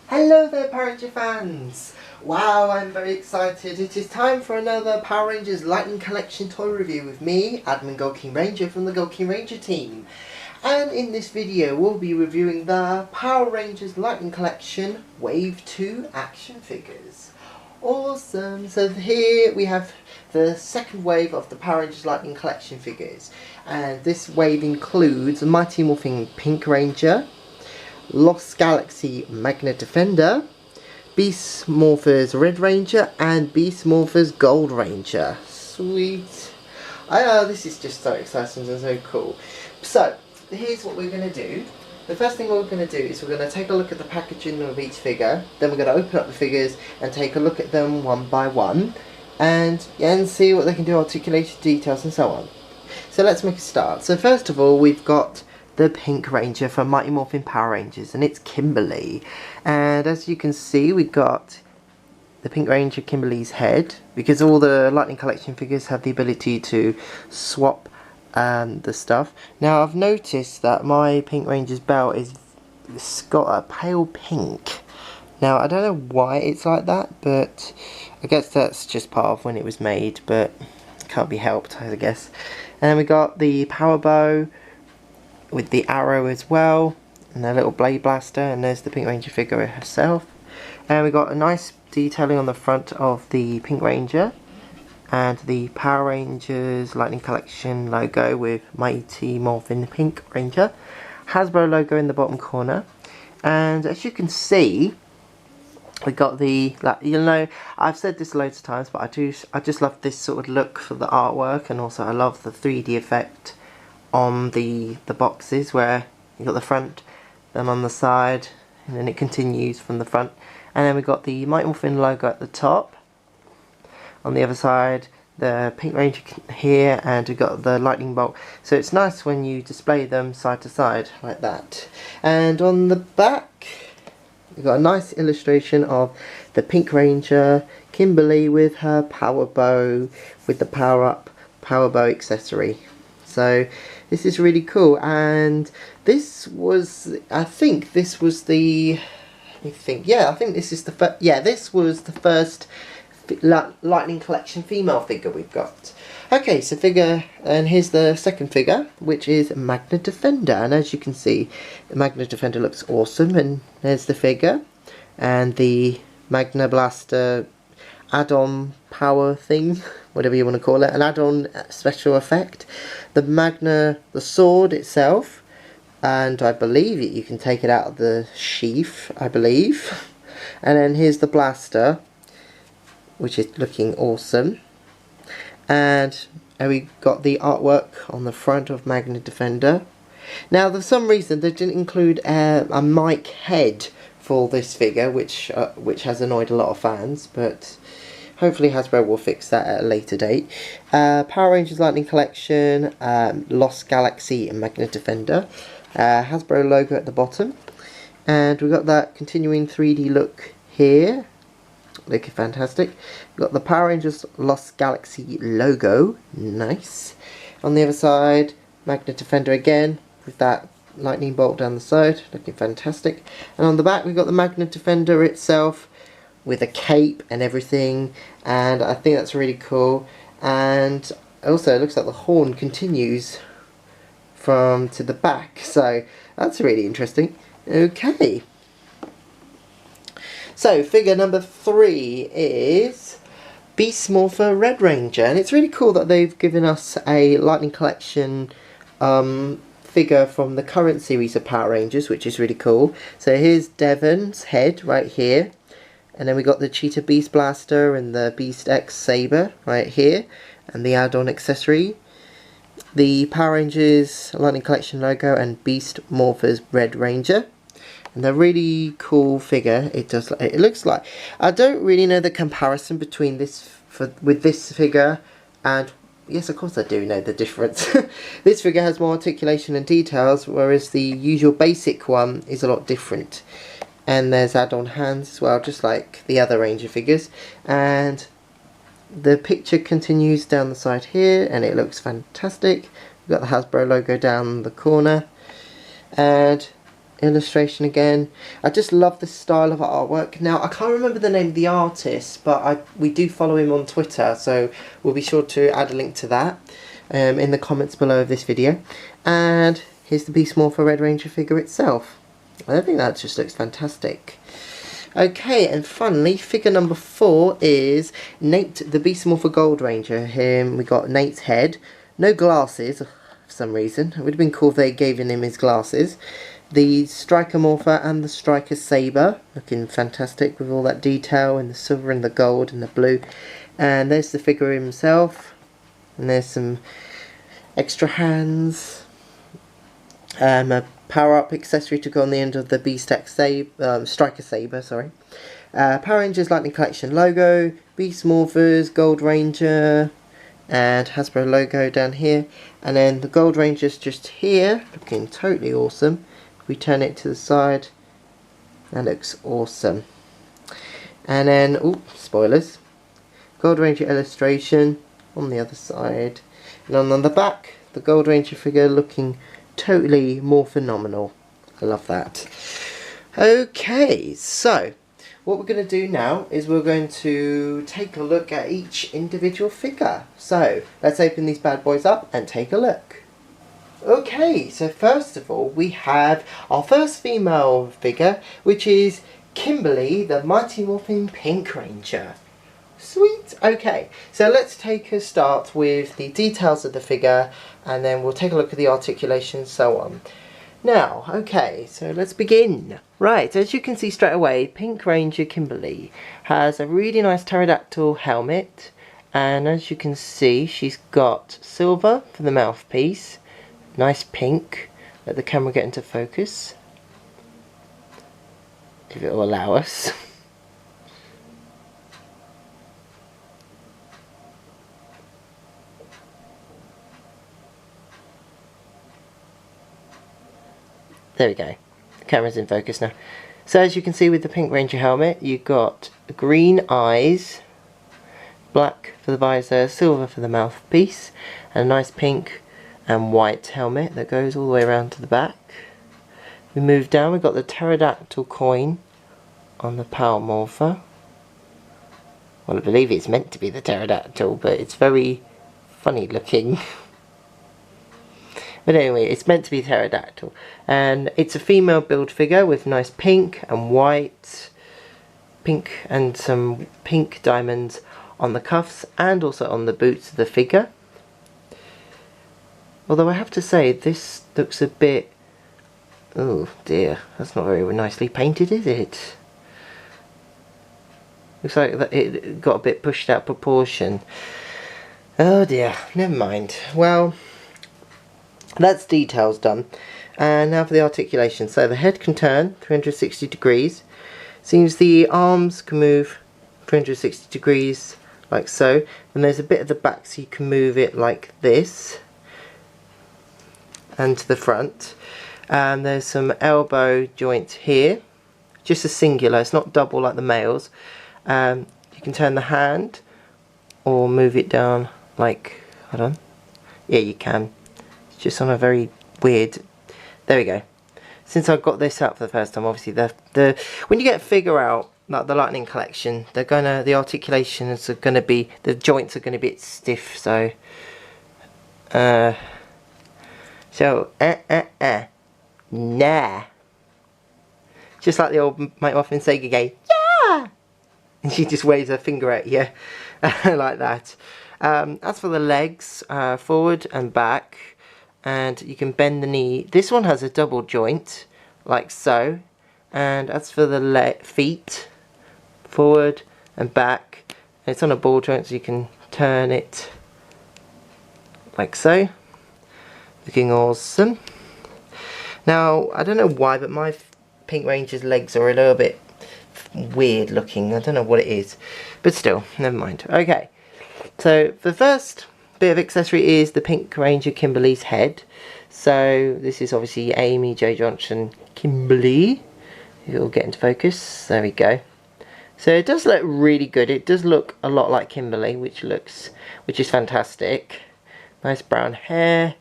Hello there, Power Ranger fans! Wow, I'm very excited. It is time for another Power Rangers Lightning Collection toy review with me, Admin GoldKingRanger from the GoldKingRanger team. And in this video, we'll be reviewing the Power Rangers Lightning Collection Wave 2 action figures. Awesome! So here we have the second wave of the Power Rangers Lightning Collection figures. And this wave includes Mighty Morphin Pink Ranger, Lost Galaxy Magna Defender, Beast Morphers Red Ranger, and Beast Morphers Gold Ranger. Sweet. This is just so exciting and so cool. So, here's what we're going to do. The first thing we're going to do is we're going to take a look at the packaging of each figure. Then we're going to open up the figures and take a look at them one by one. And see what they can do, articulated details and so on. So let's make a start. So first of all, we've got the Pink Ranger from Mighty Morphin Power Rangers, and it's Kimberly. And as you can see, we've got the Pink Ranger Kimberly's head, because all the Lightning Collection figures have the ability to swap the stuff. Now I've noticed that my Pink Ranger's belt it's got a pale pink. Now I don't know why it's like that, but I guess that's just part of when it was made, but can't be helped, I guess. And then we got the power bow with the arrow as well, and a little blade blaster, and there's the Pink Ranger figure herself. And we got a nice detailing on the front of the Pink Ranger and the Power Rangers Lightning Collection logo with Mighty Morphin Pink Ranger, Hasbro logo in the bottom corner. And as you can see, we got the, I've said this loads of times, but I just love this sort of look for the artwork, and also I love the 3D effect on the boxes, where you got the front, then on the side, and then it continues from the front. And then we got the Mighty Morphin logo at the top. On the other side, the Pink Ranger here, and we got the lightning bolt. So it's nice when you display them side to side like that. And on the back, we've got a nice illustration of the Pink Ranger Kimberly with her power bow, with the power up power bow accessory. So this is really cool, and this was, I think this was the, this was the first Lightning Collection female figure we've got. Okay, so and here's the second figure, which is Magna Defender, and as you can see, the Magna Defender looks awesome, and there's the figure, and the Magna Blaster add-on power thing, whatever you want to call it, an add-on special effect. The sword itself, and I believe you can take it out of the sheath, I believe. And then here's the blaster, which is looking awesome. And we got the artwork on the front of Magna Defender. Now, for some reason, they didn't include a mic head for this figure, which has annoyed a lot of fans, but hopefully Hasbro will fix that at a later date. Power Rangers Lightning Collection, Lost Galaxy and Magna Defender. Hasbro logo at the bottom. And we've got that continuing 3D look here. Looking fantastic. We've got the Power Rangers Lost Galaxy logo. Nice. On the other side, Magna Defender again, with that lightning bolt down the side. Looking fantastic. And on the back, we've got the Magna Defender itself, with a cape and everything, and I think that's really cool. And also it looks like the horn continues to the back, so that's really interesting. Okay, so figure number 3 is Beast Morpher Red Ranger, and it's really cool that they've given us a Lightning Collection figure from the current series of Power Rangers, which is really cool. So here's Devon's head right here. And then we got the Cheetah Beast Blaster and the Beast X Saber right here, and the add-on accessory. The Power Rangers Lightning Collection logo and Beast Morphers Red Ranger. And a really cool figure. It looks like, I don't really know the comparison between with this figure and, yes, of course I do know the difference. This figure has more articulation and details, whereas the usual basic one is a lot different. And there's add-on hands as well, just like the other Ranger figures. And the picture continues down the side here, and it looks fantastic. We've got the Hasbro logo down the corner. And illustration again. I just love this style of artwork. Now I can't remember the name of the artist, but we do follow him on Twitter, so we'll be sure to add a link to that in the comments below of this video. And here's the Beast Morpher Red Ranger figure itself. I think that just looks fantastic. Okay, and finally, figure number 4 is Nate the Beast Morpher Gold Ranger. Here we got Nate's head, no glasses for some reason. It would have been cool if they gave him his glasses. The Striker Morpher and the Striker Saber, looking fantastic with all that detail and the silver and the gold and the blue. And there's the figure himself, and there's some extra hands, a power-up accessory to go on the end of the Striker Saber, sorry. Power Rangers Lightning Collection logo, Beast Morphers, Gold Ranger, and Hasbro logo down here. And then the Gold Ranger's just here, looking totally awesome. We turn it to the side, that looks awesome. And then, ooh, spoilers, Gold Ranger illustration on the other side, and on the back the Gold Ranger figure looking totally more phenomenal. I love that. Okay, so what we're going to do now is we're going to take a look at each individual figure. So let's open these bad boys up and take a look. Okay, so first of all we have our first female figure, which is Kimberly, the Mighty Morphin Pink Ranger. Sweet! Okay, so let's take a start with the details of the figure, and then we'll take a look at the articulation and so on. Now, okay, so let's begin. Right, as you can see straight away, Pink Ranger Kimberly has a really nice pterodactyl helmet, and as you can see she's got silver for the mouthpiece. Nice pink. Let the camera get into focus, if it will allow us. There we go. The camera's in focus now. So as you can see with the Pink Ranger helmet, you've got green eyes, black for the visor, silver for the mouthpiece, and a nice pink and white helmet that goes all the way around to the back. We move down, we've got the pterodactyl coin on the Power Morpher. Well, I believe it's meant to be the pterodactyl, but it's very funny looking. But anyway, it's meant to be pterodactyl. And it's a female build figure with nice pink and white, pink and some pink diamonds on the cuffs and also on the boots of the figure. Although I have to say, this looks a bit... oh dear, that's not very nicely painted, is it? Looks like it got a bit pushed out of proportion. Oh dear, never mind. Well, that's details done. And now for the articulation. So the head can turn 360 degrees. Seems the arms can move 360 degrees like so. And there's a bit at the back so you can move it like this. And to the front. And there's some elbow joints here. Just a singular, it's not double like the males. You can turn the hand or move it down like, hold on. Yeah, you can. It's just on a very weird, there we go. Since I got this out for the first time, obviously when you get a figure out, like the Lightning Collection, the articulations are gonna be, the joints are gonna be a bit stiff, so nah. Just like the old Mighty Morphin Sega game, yeah! And she just waves her finger at you, like that. As for the legs, forward and back, and you can bend the knee. This one has a double joint, like so. And as for the feet, forward and back, it's on a ball joint, so you can turn it like so. Looking awesome. Now, I don't know why, but my Pink Ranger's legs are a little bit weird looking. I don't know what it is, but still, never mind. Okay, so the first bit of accessory is the Pink Ranger Kimberly's head. So this is obviously Amy J. Johnson Kimberly. It'll get into focus. There we go. So it does look really good. It does look a lot like Kimberly, which is fantastic. Nice brown hair,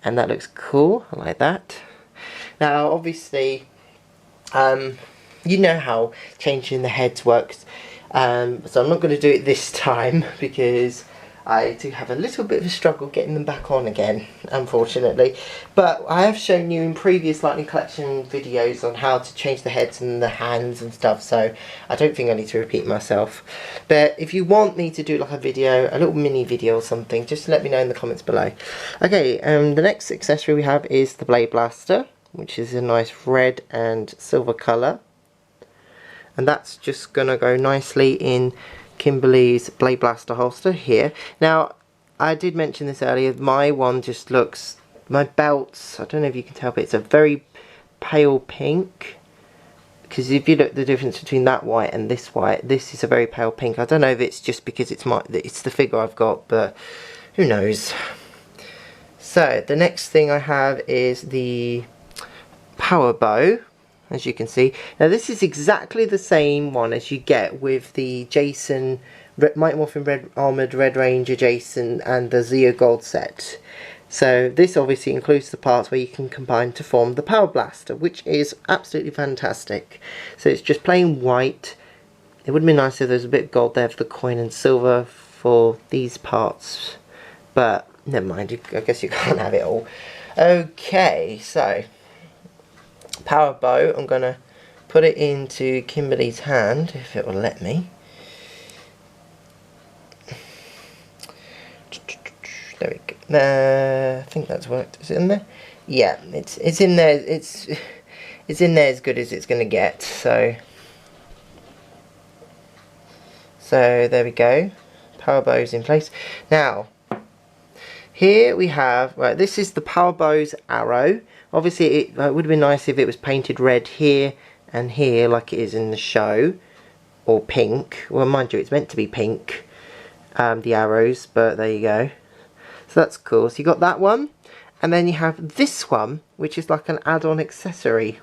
and that looks cool. I like that. Now, obviously, you know how changing the heads works, so I'm not going to do it this time because I do have a little bit of a struggle getting them back on again, unfortunately. But I have shown you in previous Lightning Collection videos on how to change the heads and the hands and stuff, so I don't think I need to repeat myself. But if you want me to do like a video, a little mini video or something, just let me know in the comments below. Okay, the next accessory we have is the Blade Blaster, which is a nice red and silver colour. And that's just going to go nicely in Kimberly's Blade Blaster holster here. Now, I did mention this earlier, my one just looks, my belts, I don't know if you can tell, but it's a very pale pink. Because if you look at the difference between that white and this white, this is a very pale pink. I don't know if it's just because it's the figure I've got, but who knows. So, the next thing I have is the Power Bow. As you can see, now this is exactly the same one as you get with the Jason, Mighty Morphin Armoured Red Ranger Jason and the Zeo Gold set. So this obviously includes the parts where you can combine to form the Power Blaster, which is absolutely fantastic. So it's just plain white. It would be nice if there was a bit of gold there for the coin and silver for these parts, but never mind, I guess you can't have it all. Okay, so Power Bow, I'm going to put it into Kimberly's hand, if it will let me. There we go. I think that's worked. Is it in there? Yeah, it's in there. It's in there as good as it's going to get. So there we go. Power Bow's in place. Now, here we have, right, this is the Power Bow's arrow. Obviously it would have been nice if it was painted red here and here like it is in the show, or pink. Well, mind you, it's meant to be pink, the arrows, but there you go. So that's cool. So you got that one, and then you have this one, which is like an add-on accessory.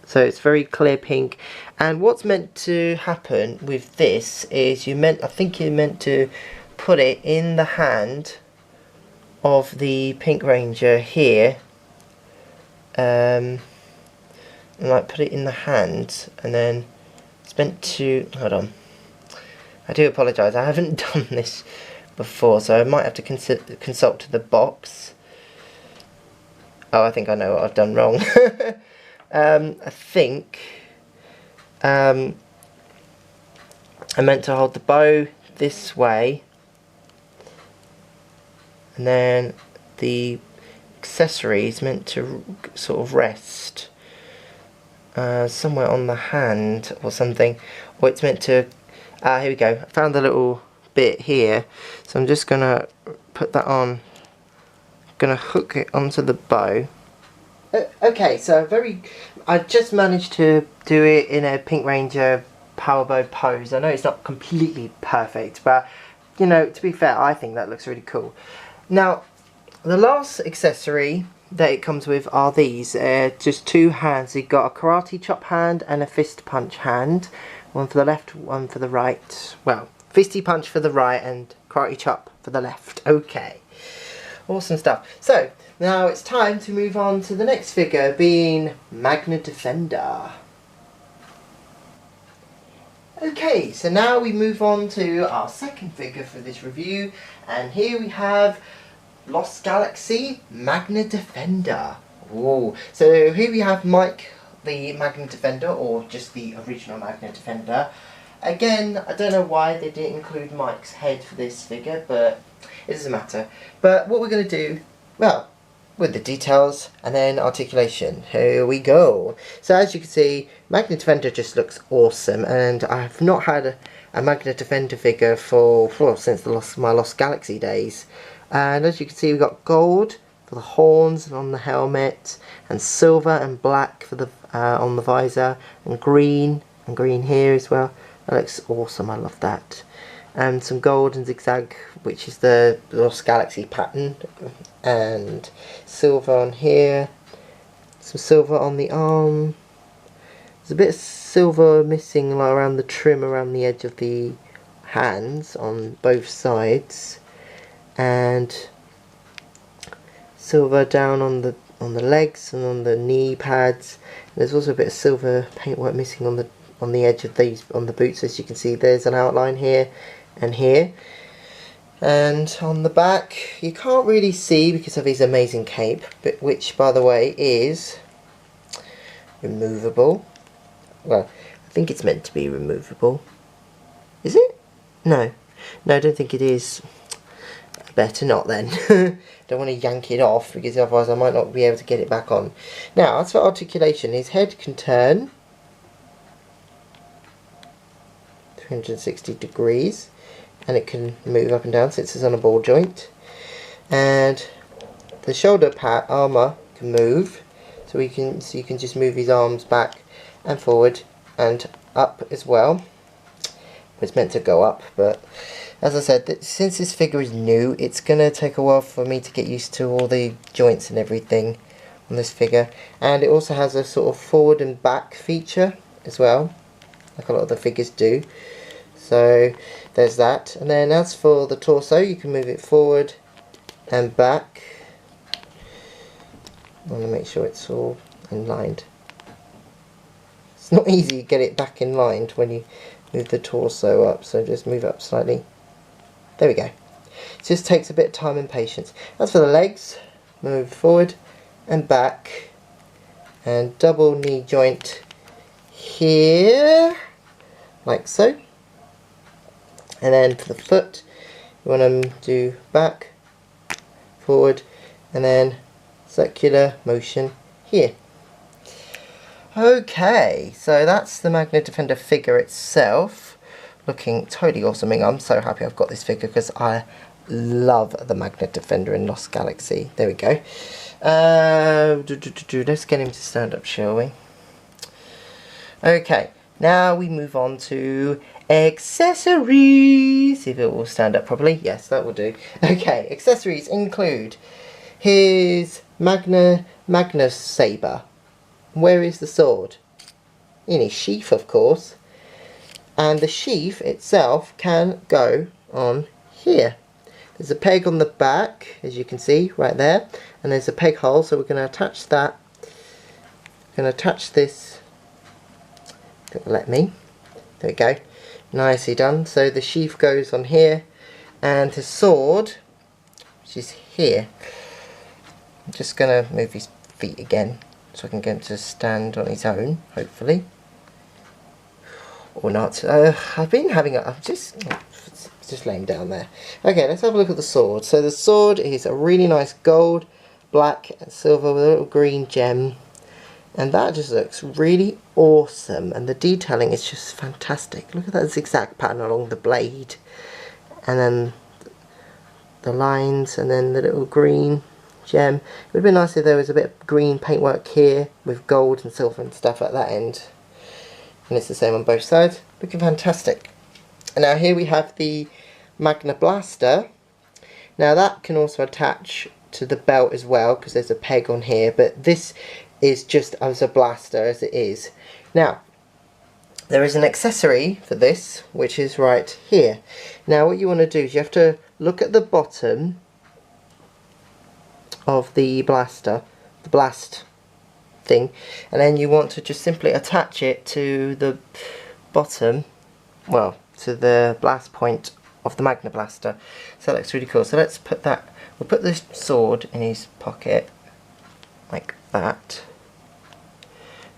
So it's very clear pink, and what's meant to happen with this is I think you're meant to put it in the hand of the Pink Ranger here. And like put it in the hand, and then it's meant to, hold on, I do apologise, I haven't done this before, so I might have to consult the box. Oh, I think I know what I've done wrong. I think I meant to hold the bow this way, and then the accessory is meant to sort of rest somewhere on the hand or something, or it's meant to, here we go, I found the little bit here, so I'm just gonna put that on, gonna hook it onto the bow. Okay, so I just managed to do it in a Pink Ranger Power Bow pose. I know it's not completely perfect, but you know, to be fair, I think that looks really cool. Now, the last accessory that it comes with are these, just two hands. You've got a karate chop hand and a fist punch hand. One for the left, one for the right. Well, fisty punch for the right and karate chop for the left. Okay, awesome stuff. So, now it's time to move on to the next figure, being Magna Defender. Okay, so now we move on to our second figure for this review, and here we have Lost Galaxy Magna Defender. Ooh. So here we have Mike, the Magna Defender, or just the original Magna Defender. Again, I don't know why they didn't include Mike's head for this figure, but it doesn't matter. But what we're going to do, well, with the details and then articulation. Here we go. So as you can see, Magna Defender just looks awesome, and I have not had a Magna Defender figure since my Lost Galaxy days. And as you can see, we've got gold for the horns and on the helmet, and silver and black for the on the visor, and green here as well. That looks awesome, I love that. And some gold and zigzag, which is the Lost Galaxy pattern, and silver on here, some silver on the arm. There's a bit of silver missing around the trim around the edge of the hands on both sides, and silver down on the on the legs and on the knee pads. There's also a bit of silver paintwork missing on the edge of these, on the boots. As you can see, there's an outline here and here. And on the back, you can't really see because of his amazing cape, but which, by the way, is removable. Well, I think it's meant to be removable. Is it? No, I don't think it is. Better not then. Don't want to yank it off because otherwise I might not be able to get it back on. Now, as for articulation, his head can turn 360 degrees, and it can move up and down since it's on a ball joint. And the shoulder pad armor can move, so you can just move his arms back and forward and up as well. It's meant to go up, but as I said, since this figure is new, it's going to take a while for me to get used to all the joints and everything on this figure. And it also has a sort of forward and back feature as well, like a lot of the figures do. So there's that. And then as for the torso, you can move it forward and back. I want to make sure it's all in-lined. It's not easy to get it back in line when you move the torso up, so just move it up slightly. There we go. It just takes a bit of time and patience. As for the legs, move forward and back, and double knee joint here, like so. And then for the foot, you want to do back, forward, and then circular motion here. Okay, so that's the Magna Defender figure itself, looking totally awesome. I'm so happy I've got this figure because I love the Magna Defender in Lost Galaxy. There we go. Let's get him to stand up, shall we? Okay, now we move on to accessories. See if it will stand up properly. Yes, that will do. Okay, accessories include his Magna saber. Where is the sword? In his sheath, of course. And the sheath itself can go on here. There's a peg on the back, as you can see, right there. And there's a peg hole, so we're going to attach that. We're going to attach this. Let me. There we go. Nicely done. So the sheath goes on here. And his sword, which is here. I'm just going to move his feet again, so I can get him to stand on his own, hopefully. Or not. I've been having a... I'm just laying down there. Okay, let's have a look at the sword. So the sword is a really nice gold, black and silver with a little green gem. And that just looks really awesome. And the detailing is just fantastic. Look at that zigzag pattern along the blade. And then the lines, and then the little green gem. It would be nice if there was a bit of green paintwork here with gold and silver and stuff at that end. And it's the same on both sides. Looking fantastic. And now here we have the Magna Blaster. Now that can also attach to the belt as well, because there's a peg on here, but this is just as a blaster as it is. Now there is an accessory for this, which is right here. Now what you want to do is you have to look at the bottom of the blaster, the blast thing, and then you want to just simply attach it to the bottom, well, to the blast point of the Magna Blaster. So that looks really cool. So let's put that, we'll put this sword in his pocket like that.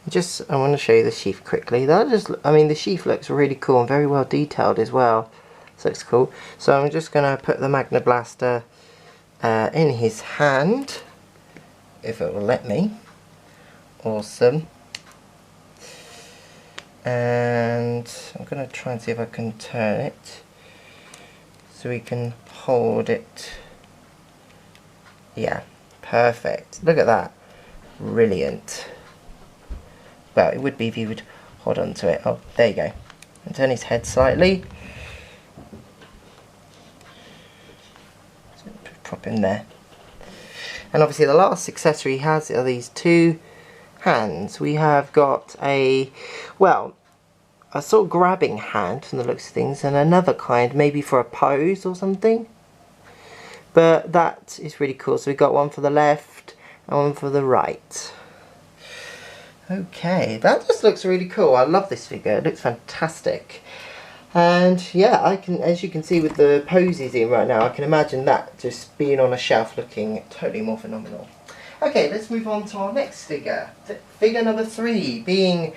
Just, I want to show you the sheath quickly. That just, I mean, the sheath looks really cool and very well detailed as well. So looks cool. So I'm just going to put the Magna Blaster in his hand, if it will let me. Awesome. And I'm going to try and see if I can turn it so we can hold it. Yeah, perfect. Look at that. Brilliant. Well, it would be if you would hold on to it. Oh, there you go. And turn his head slightly. Prop in there. And obviously the last accessory he has are these two hands. We have got a, well, a sort of grabbing hand from the looks of things, and another kind maybe for a pose or something. But that is really cool. So we've got one for the left on for the right. Okay, that just looks really cool. I love this figure. It looks fantastic. And yeah, I can, as you can see with the poses in right now, I can imagine that just being on a shelf looking totally more phenomenal. Okay, let's move on to our next figure. Figure number 3 being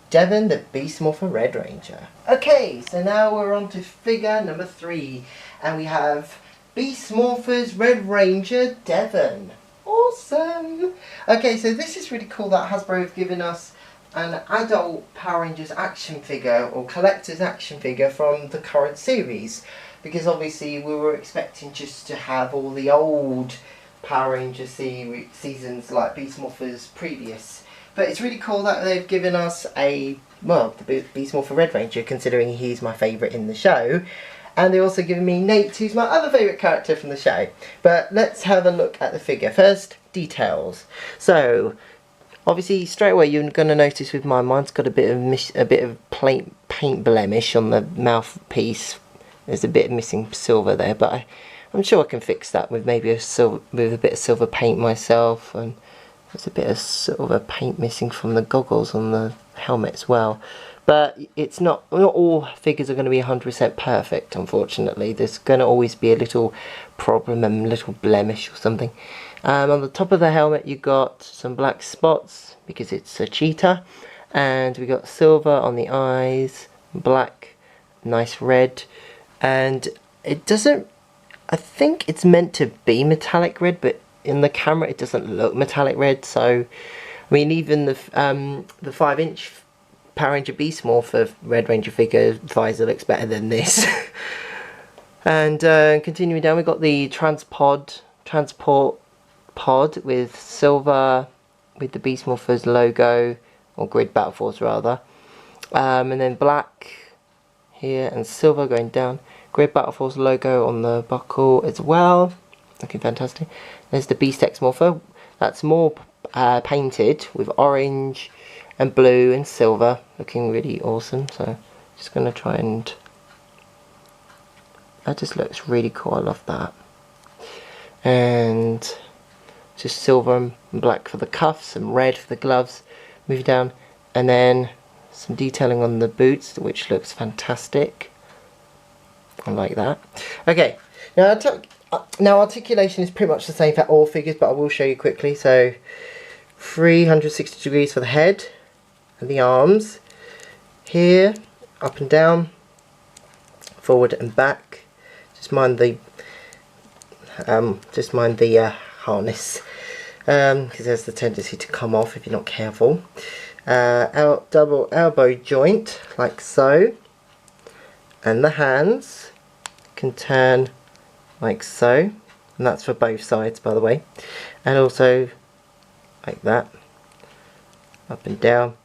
Devon the Beast Morpher Red Ranger. Okay, so now we're on to figure number 3, and we have Beast Morphers Red Ranger Devon. Awesome! Okay, so this is really cool that Hasbro have given us an adult Power Rangers action figure, or collector's action figure from the current series. Because obviously we were expecting just to have all the old Power Rangers seasons like Beast Morphers previous. But it's really cool that they've given us a, well, the Beast Morpher Red Ranger, considering he's my favourite in the show. And they're also giving me Nate, who's my other favourite character from the show. But let's have a look at the figure. First, details. So, obviously, straight away you're going to notice with mine's got a bit of paint blemish on the mouthpiece. There's a bit of missing silver there, but I'm sure I can fix that with maybe with a bit of silver paint myself. And there's a bit of silver paint missing from the goggles on the helmet as well. But it's not all figures are going to be 100% perfect, unfortunately. There's going to always be a little problem and a little blemish or something. On the top of the helmet you got some black spots because it's a cheetah, and we got silver on the eyes, black, nice red, and it doesn't, I think it's meant to be metallic red, but in the camera it doesn't look metallic red. So I mean, even the 5-inch Power Ranger Beast Morpher Red Ranger figure visor looks better than this. And continuing down, we got the transport pod with silver with the Beast Morphers logo, or Grid Battle Force rather, and then black here and silver going down. Grid Battle Force logo on the buckle as well, looking fantastic. There's the Beast X Morpher, that's more painted with orange and blue and silver, looking really awesome. So just going to try and, that just looks really cool, I love that. And just silver and black for the cuffs and red for the gloves. Move down, and then some detailing on the boots, which looks fantastic. I like that. Okay, now articulation is pretty much the same for all figures, but I will show you quickly. So 360 degrees for the head and the arms, here, up and down, forward and back. Just mind the harness, because there's the tendency to come off if you're not careful. Double elbow joint, like so, and the hands can turn like so, and that's for both sides, by the way, and also like that, up and down.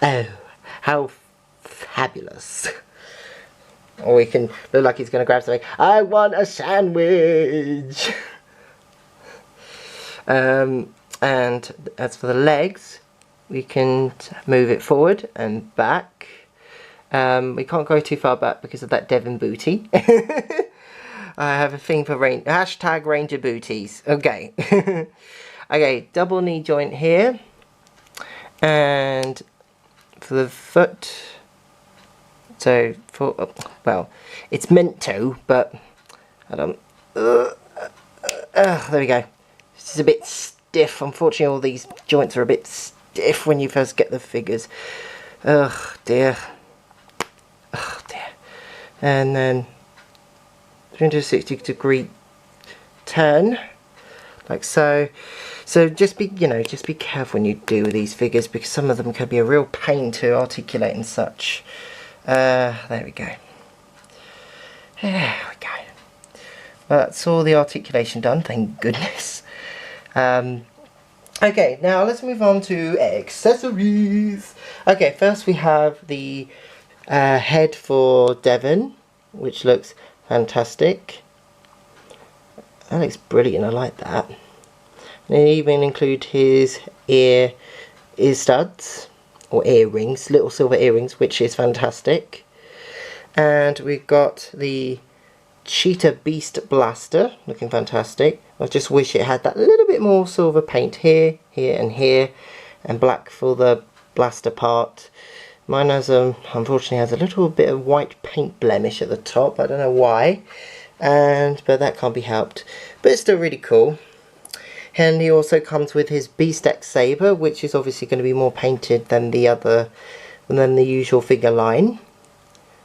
Oh, how fabulous. Or we can look like he's going to grab something. I want a sandwich. And as for the legs, we can move it forward and back. We can't go too far back because of that Devon booty. I have a thing for hashtag Ranger booties. Okay. Okay, double knee joint here. And for the foot, so for, well, it's meant to, but I don't, there we go. This is a bit stiff. Unfortunately, all these joints are a bit stiff when you first get the figures. Oh dear. Oh dear. And then 360 degree turn, like so. So just be careful when you do these figures, because some of them can be a real pain to articulate and such. There we go. There we go. Well, that's all the articulation done, thank goodness. Okay, now let's move on to accessories. Okay, first we have the head for Devon, which looks fantastic. That looks brilliant, I like that. And they even include his ear studs, or earrings, little silver earrings, which is fantastic. And we've got the Cheetah Beast Blaster, looking fantastic. I just wish it had that little bit more silver paint here, here and here, and black for the blaster part. Mine has unfortunately has a little bit of white paint blemish at the top. I don't know why, but that can't be helped. But it's still really cool. And he also comes with his Beast X Saber, which is obviously going to be more painted than the usual figure line.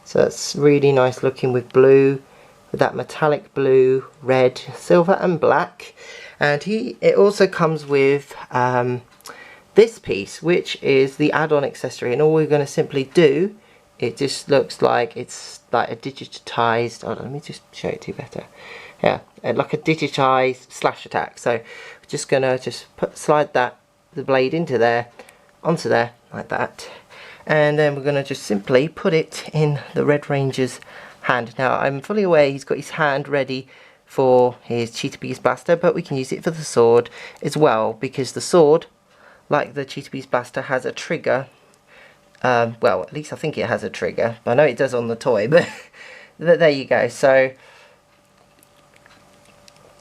So that's really nice looking with blue, with that metallic blue, red, silver and black. And it also comes with this piece, which is the add-on accessory, and all we're going to simply do, it just looks like it's like a digitized, hold on, let me just show it to you better. Yeah, like a digitized slash attack. So we're just going to slide the blade into there, onto there, like that. And then we're going to just simply put it in the Red Ranger's hand. Now I'm fully aware he's got his hand ready for his Cheetah Beast Blaster, but we can use it for the sword as well, because the sword, like the Cheetah Beast Blaster, has a trigger. Well, at least I think it has a trigger. I know it does on the toy, but there you go. So,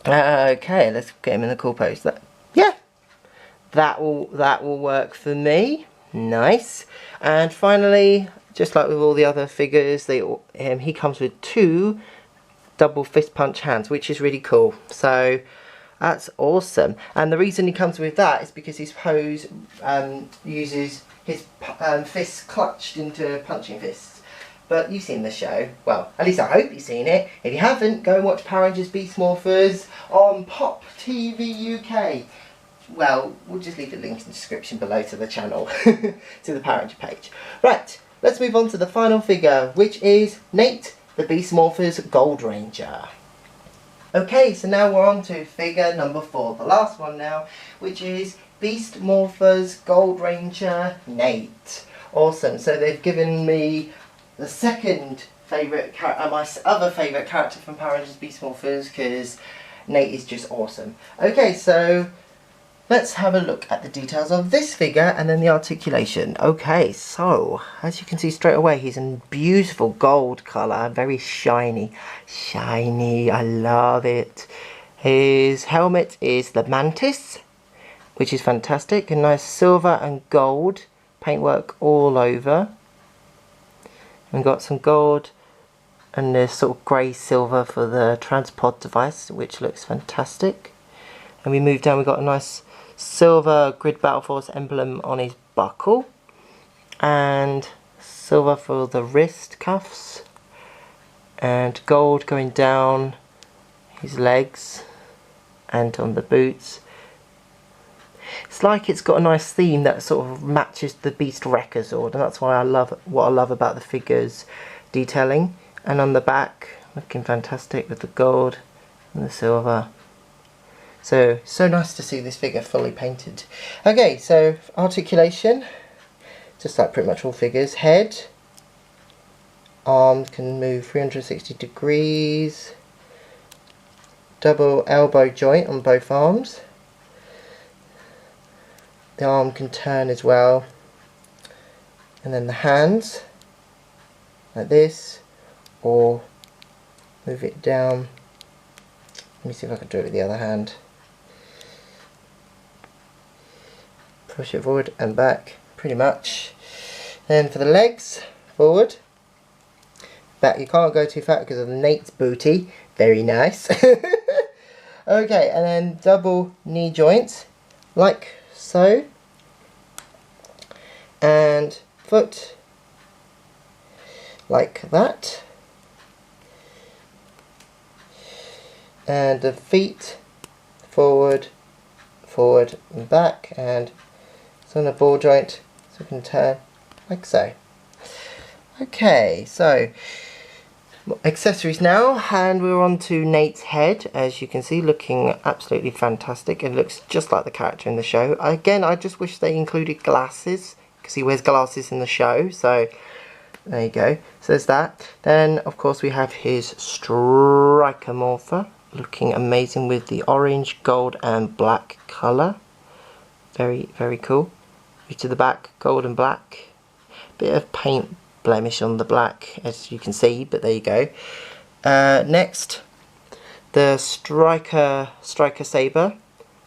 okay, let's get him in the cool pose. That will work for me. Nice. And finally, just like with all the other figures, he comes with 2 double fist punch hands, which is really cool. So that's awesome. And the reason he comes with that is because his pose uses his fists clutched into punching fists. But you've seen the show. Well, at least I hope you've seen it. If you haven't, go and watch Power Rangers Beast Morphers on Pop TV UK. Well, we'll just leave the link in the description below to the channel, to the Power Ranger page. Right, let's move on to the final figure, which is Nate, the Beast Morphers Gold Ranger. Okay, so now we're on to figure number 4, the last one now, which is Beast Morphers Gold Ranger Nate. Awesome, so they've given me the second favourite character, my other favourite character from Power Rangers Beast Morphers, because Nate is just awesome. Okay, so let's have a look at the details of this figure and then the articulation. Okay, so as you can see straight away, he's in beautiful gold colour, very shiny. Shiny, I love it. His helmet is the Mantis, which is fantastic. A nice silver and gold paintwork all over. And got some gold and this sort of grey silver for the transport device, which looks fantastic. And we move down, we've got a nice silver Grid Battle Force emblem on his buckle, and silver for the wrist cuffs, and gold going down his legs and on the boots. It's like it's got a nice theme that sort of matches the Beast Wrecker Zord, and that's why I love what I love about the figure's detailing. And on the back, looking fantastic with the gold and the silver. So nice to see this figure fully painted. Okay, so articulation, just like pretty much all figures. Head, arms can move 360 degrees, double elbow joint on both arms. The arm can turn as well. And then the hands, like this, or move it down. Let me see if I can do it with the other hand. Push it forward and back, pretty much. Then for the legs, forward. Back, you can't go too far because of the Nate's booty. Very nice. Okay, and then double knee joints, like so. And foot, like that. And the feet, forward, forward and back, and it's on a ball joint, so we can turn like so. Okay, so accessories now, and we're on to Nate's head, as you can see, looking absolutely fantastic. It looks just like the character in the show. Again, I just wish they included glasses, because he wears glasses in the show, so there you go. So there's that. Then, of course, we have his Striker Morpher, looking amazing with the orange, gold and black colour. Very, very cool. To the back, gold and black. Bit of paint blemish on the black, as you can see, but there you go. Next, the Striker Saber,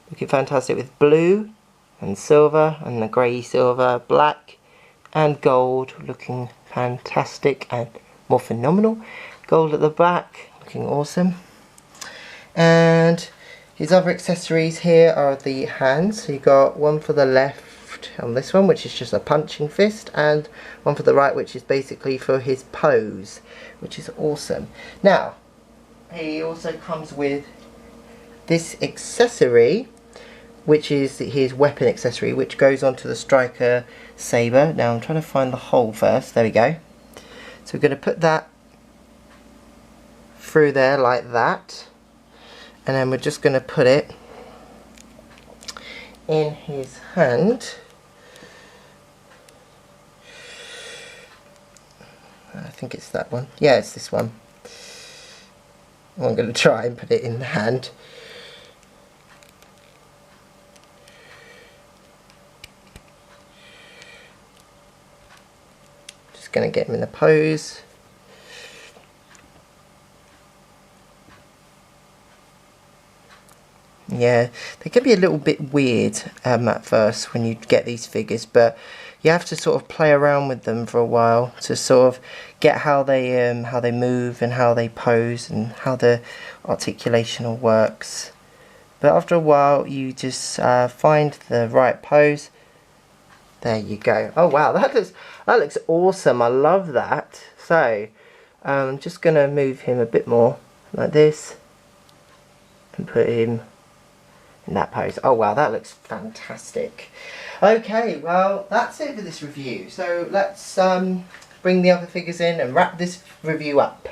looking fantastic with blue and silver and the grey silver, black and gold, looking fantastic and more phenomenal. Gold at the back, looking awesome. And his other accessories here are the hands. So you got one for the left on this one, which is just a punching fist, and one for the right, which is basically for his pose, which is awesome. Now, he also comes with this accessory, which is his weapon accessory, which goes onto the Striker Saber. Now I'm trying to find the hole first. There we go. So we're going to put that through there like that, and then we're just going to put it in his hand. I think it's that one. Yeah, it's this one. I'm going to try and put it in the hand. Just going to get him in the pose. Yeah, they can be a little bit weird at first when you get these figures, but you have to sort of play around with them for a while to sort of get how they move and how they pose and how the articulation all works. But after a while, you just find the right pose. There you go. Oh wow, that looks awesome. I love that. So I'm just gonna move him a bit more like this and put him in that pose. Oh wow, that looks fantastic. Okay, well that's it for this review. So let's bring the other figures in and wrap this review up.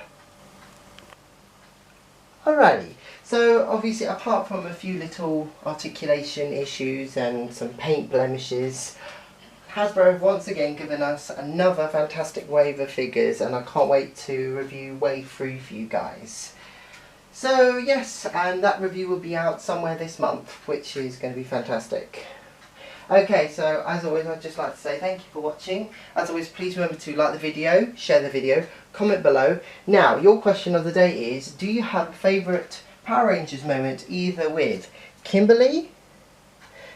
Alrighty, so obviously apart from a few little articulation issues and some paint blemishes, Hasbro have once again given us another fantastic wave of figures, and I can't wait to review wave 3 for you guys. So yes, and that review will be out somewhere this month, which is going to be fantastic. Okay, so as always I'd just like to say thank you for watching. As always, please remember to like the video, share the video, comment below. Now, your question of the day is, do you have a favourite Power Rangers moment either with Kimberly,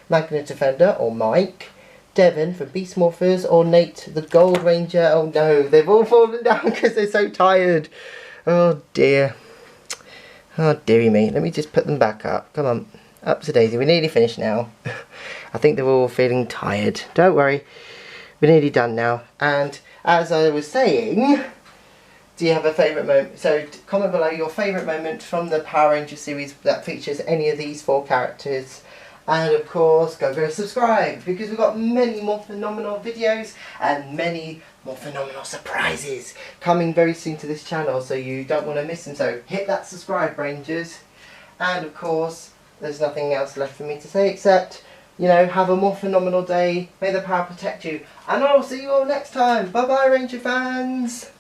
Magna Defender or Mike, Devon from Beast Morphers, or Nate the Gold Ranger? Oh no, they've all fallen down because they're so tired. Oh dear. Oh dearie me, let me just put them back up. Come on, up to daisy, we're nearly finished now. I think they're all feeling tired. Don't worry, we're nearly done now. And as I was saying, do you have a favourite moment? So comment below your favourite moment from the Power Rangers series that features any of these 4 characters. And of course, go subscribe, because we've got many more phenomenal videos and many more phenomenal surprises coming very soon to this channel, so you don't want to miss them. So hit that subscribe, Rangers. And of course, there's nothing else left for me to say except, you know, have a more phenomenal day. May the power protect you. And I'll see you all next time. Bye bye, Ranger fans.